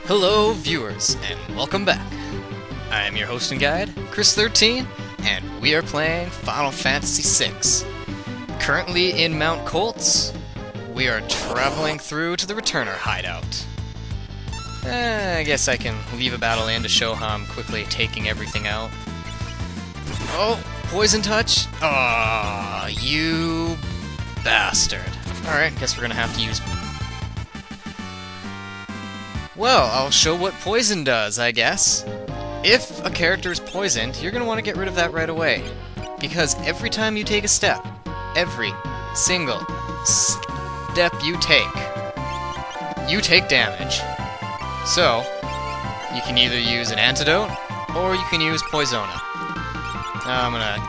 Hello, viewers, and welcome back. I am your host and guide, Thirtyne, and we are playing Final Fantasy VI. Currently in Mount Colts, we are traveling through to the Returner hideout. I guess I can leave a battle in to show how I'm quickly taking everything out. Oh, poison touch? Aw, you bastard. Alright, guess we're gonna have to use... Well, I'll show what poison does, I guess. If a character is poisoned, you're gonna want to get rid of that right away. Because every time you take a step, every single step you take damage. So, you can either use an antidote, or you can use Poisona. I'm gonna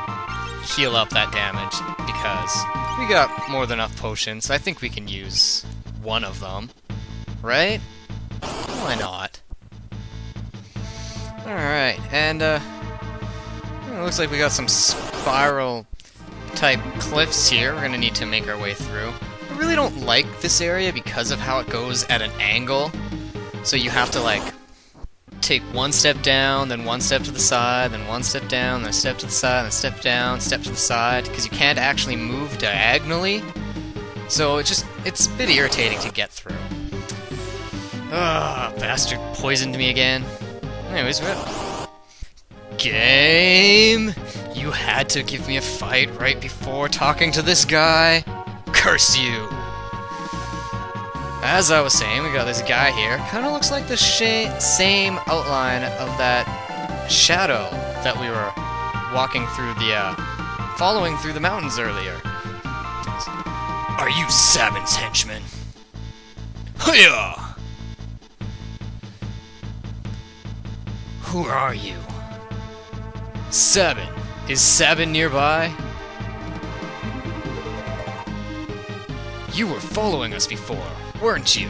heal up that damage, because we got more than enough potions. I think we can use one of them. Right? Why not? Alright, and it looks like we got some spiral type cliffs here we're gonna need to make our way through. I really don't like this area because of how it goes at an angle. So you have to like take one step down, then one step to the side, then one step down, then a step to the side, then a step down, step to the side, because you can't actually move diagonally. So it's a bit irritating to get through. Ugh, bastard poisoned me again. Anyways, game! You had to give me a fight right before talking to this guy? Curse you! As I was saying, we got this guy here. Kinda looks like the same outline of that shadow that we were walking through the, following through the mountains earlier. Are you Sabin's henchman? Hiya! Who are you? Sabin. Is Sabin nearby? You were following us before, weren't you?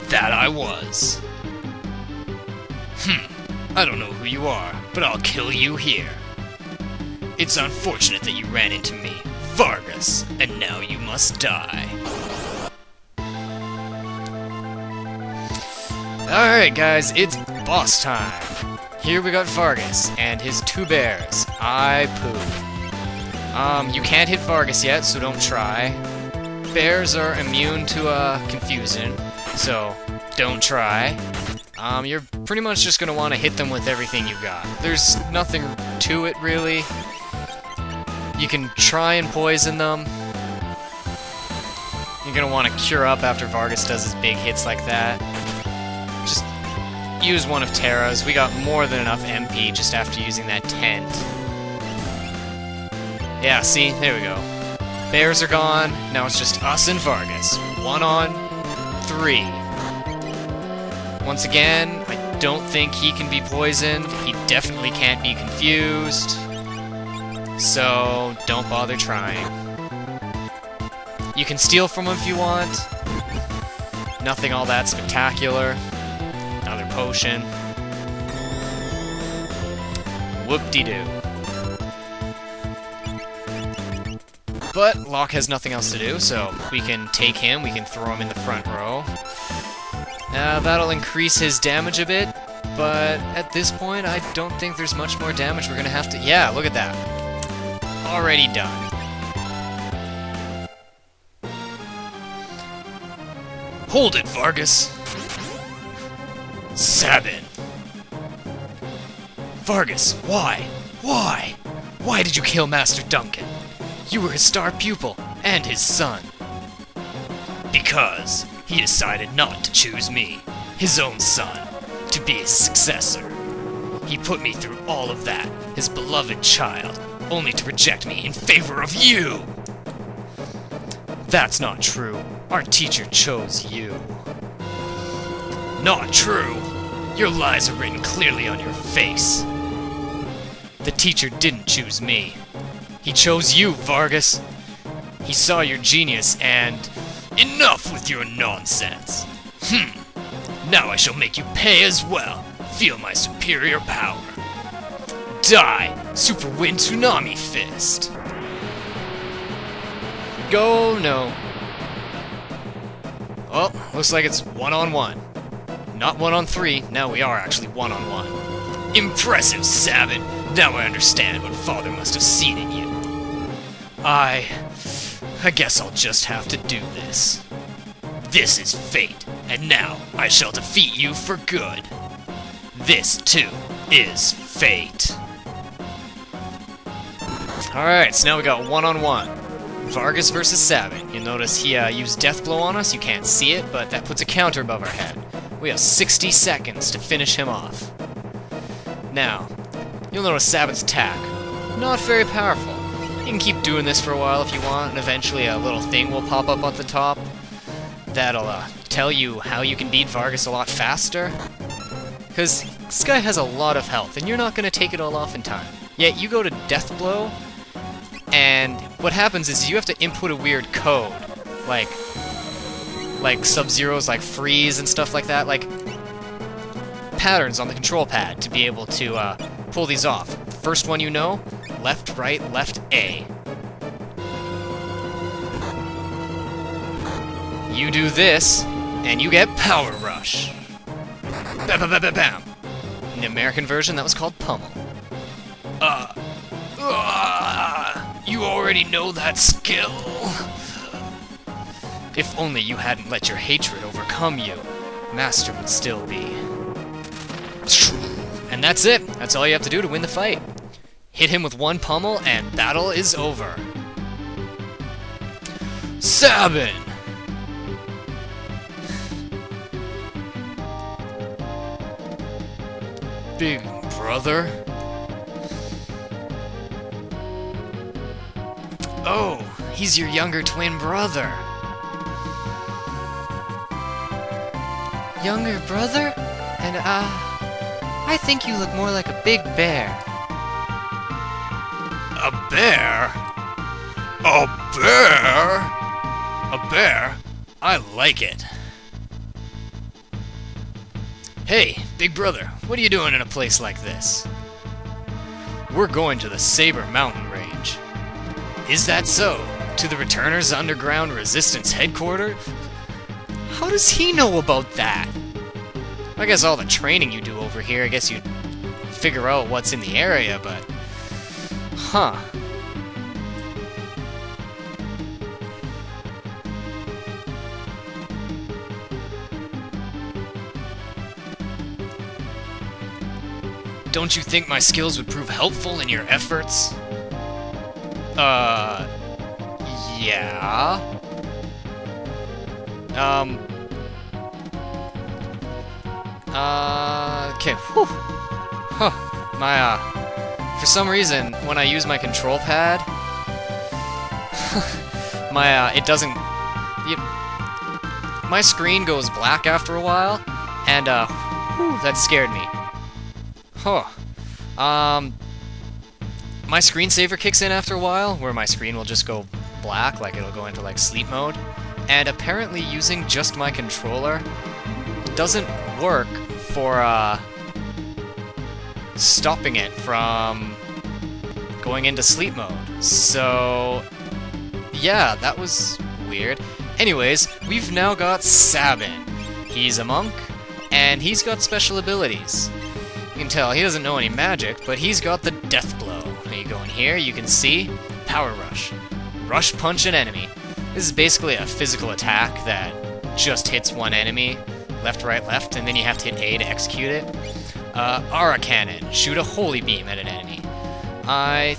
That I was. I don't know who you are, but I'll kill you here. It's unfortunate that you ran into me, Vargas, and now you must die. Alright guys, it's boss time. Here we got Vargas and his two bears. I poo. You can't hit Vargas yet, so don't try. Bears are immune to confusion, so don't try. You're pretty much just gonna want to hit them with everything you got. There's nothing to it really. You can try and poison them. You're gonna want to cure up after Vargas does his big hits like that. Just use one of Terra's. We got more than enough MP just after using that tent. Yeah, see? There we go. Bears are gone. Now it's just us and Vargas. 1 on 3. Once again, I don't think he can be poisoned. He definitely can't be confused. So, don't bother trying. You can steal from him if you want. Nothing all that spectacular. Another potion. Whoop-de-doo. But Locke has nothing else to do, so we can take him, we can throw him in the front row. That'll increase his damage a bit, but at this point I don't think there's much more damage we're gonna have to... Yeah, look at that. Already done. Hold it, Vargas! Sabin! Vargas, why? Why? Why did you kill Master Duncan? You were his star pupil, and his son. Because he decided not to choose me, his own son, to be his successor. He put me through all of that, his beloved child, only to reject me in favor of you! That's not true. Our teacher chose you. Not true! Your lies are written clearly on your face. The teacher didn't choose me. He chose you, Vargas. He saw your genius and... Enough with your nonsense! Now I shall make you pay as well. Feel my superior power. Die, Super Wind Tsunami Fist! Go, no. Well, looks like it's 1-on-1. Not 1-on-3, now we are actually 1-on-1. Impressive, Sabin! Now I understand what Father must have seen in you. I guess I'll just have to do this. This is fate, and now I shall defeat you for good. This, too, is fate. Alright, so now we got 1-on-1. Vargas versus Sabin. You'll notice he used Deathblow on us. You can't see it, but that puts a counter above our head. We have 60 seconds to finish him off. Now, you'll notice Sabin's attack. Not very powerful. You can keep doing this for a while if you want, and eventually a little thing will pop up at the top that'll tell you how you can beat Vargas a lot faster. Because this guy has a lot of health, and you're not going to take it all off in time. Yet you go to Deathblow, and what happens is you have to input a weird code, like Sub-Zero's like freeze and stuff like that, like patterns on the control pad to be able to pull these off. First one you know, left, right, left, A. You do this, and you get Power Rush. Bam, bam, bam, bam, bam. In the American version, that was called Pummel. You already know that skill. If only you hadn't let your hatred overcome you, Master would still be. And that's it. That's all you have to do to win the fight. Hit him with one pummel, and battle is over. Sabin! Big brother? Oh, he's your younger twin brother. Younger brother? And, I think you look more like a big bear. A bear? A bear? A bear? I like it. Hey, big brother, what are you doing in a place like this? We're going to the Saber Mountain Range. Is that so? To the Returner's underground resistance headquarters? How does he know about that? I guess all the training you do over here, I guess you'd figure out what's in the area, but... Huh. Don't you think my skills would prove helpful in your efforts? Yeah. Okay, whew. Huh. For some reason, when I use my control pad, it doesn't... my screen goes black after a while, and, whew, that scared me. Huh. My screensaver kicks in after a while, where my screen will just go black, like it'll go into, like, sleep mode, and apparently using just my controller doesn't work for, stopping it from going into sleep mode. So, yeah, that was weird. Anyways, we've now got Sabin. He's a monk, and he's got special abilities. You can tell he doesn't know any magic, but he's got the Deathblow. You go in here, you can see Power Rush. Rush punch an enemy. This is basically a physical attack that just hits one enemy, left, right, left, and then you have to hit A to execute it. Aura Cannon. Shoot a Holy Beam at an enemy. I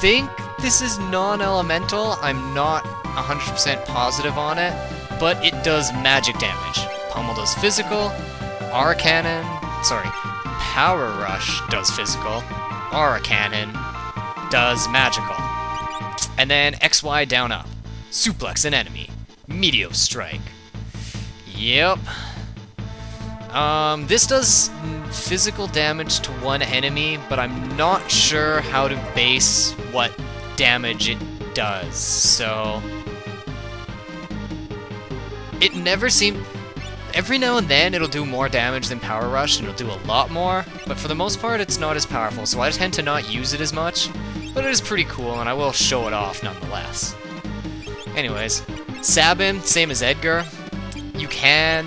think this is non-elemental. I'm not 100% positive on it, but it does magic damage. Pummel does physical. Aura Cannon... Sorry. Power Rush does physical. Aura Cannon does magical. And then XY down up. Suplex an enemy. Meteor Strike. Yep. This does physical damage to one enemy, but I'm not sure how to base what damage it does, so... It never seemed... Every now and then it'll do more damage than Power Rush, and it'll do a lot more, but for the most part it's not as powerful, so I tend to not use it as much, but it is pretty cool, and I will show it off nonetheless. Anyways, Sabin, same as Edgar, you can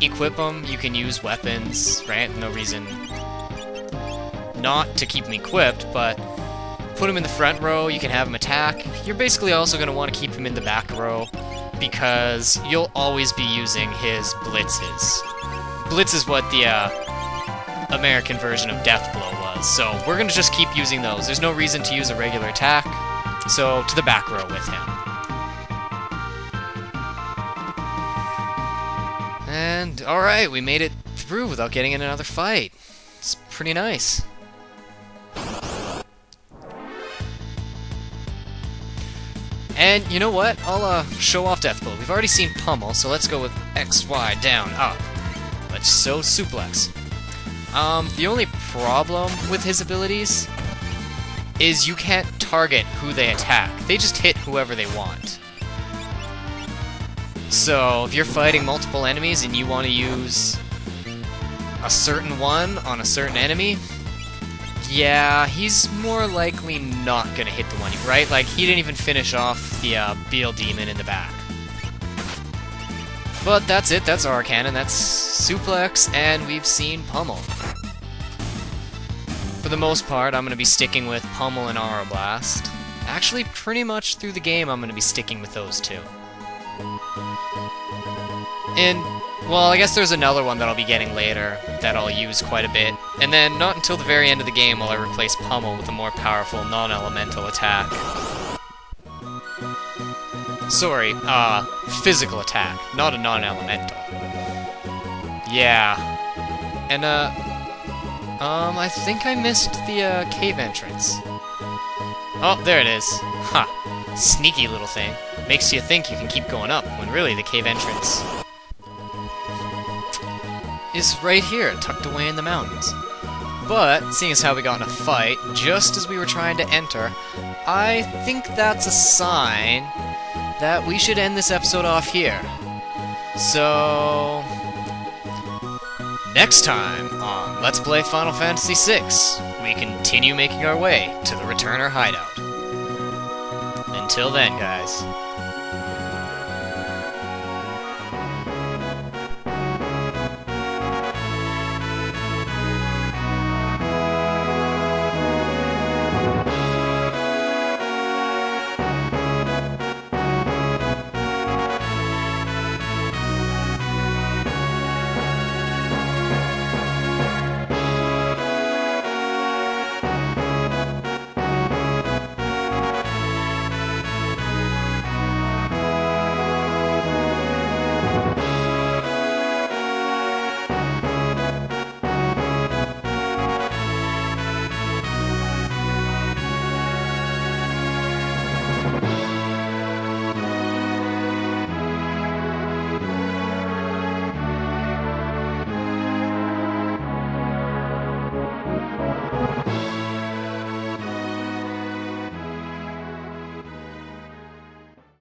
equip them, you can use weapons, right? No reason not to keep them equipped, but put him in the front row, you can have him attack. You're basically also going to want to keep him in the back row, because you'll always be using his blitzes. Blitz is what the American version of Deathblow was, so we're going to just keep using those. There's no reason to use a regular attack, so to the back row with him. And, alright, we made it through without getting in another fight. It's pretty nice. And you know what? I'll show off Deathblow. We've already seen Pummel, so let's go with X, Y, down, up. Let's so suplex. The only problem with his abilities is you can't target who they attack. They just hit whoever they want. So if you're fighting multiple enemies and you want to use a certain one on a certain enemy, yeah, he's more likely not gonna hit the one, right? Like, he didn't even finish off the Beal Demon in the back. But that's it, that's our cannon, that's Suplex, and we've seen Pummel. For the most part, I'm gonna be sticking with Pummel and Aeroblast. Actually, pretty much through the game, I'm gonna be sticking with those two. And, well, I guess there's another one that I'll be getting later that I'll use quite a bit. And then, not until the very end of the game will I replace Pummel with a more powerful non-elemental attack. Sorry, physical attack, not a non-elemental. Yeah. And, I think I missed the, cave entrance. Oh, there it is. Ha! Sneaky little thing. Makes you think you can keep going up, when really the cave entrance is right here, tucked away in the mountains. But, seeing as how we got in a fight, just as we were trying to enter, I think that's a sign that we should end this episode off here. So, next time on Let's Play Final Fantasy VI, we continue making our way to the Returner hideout. Until then, guys.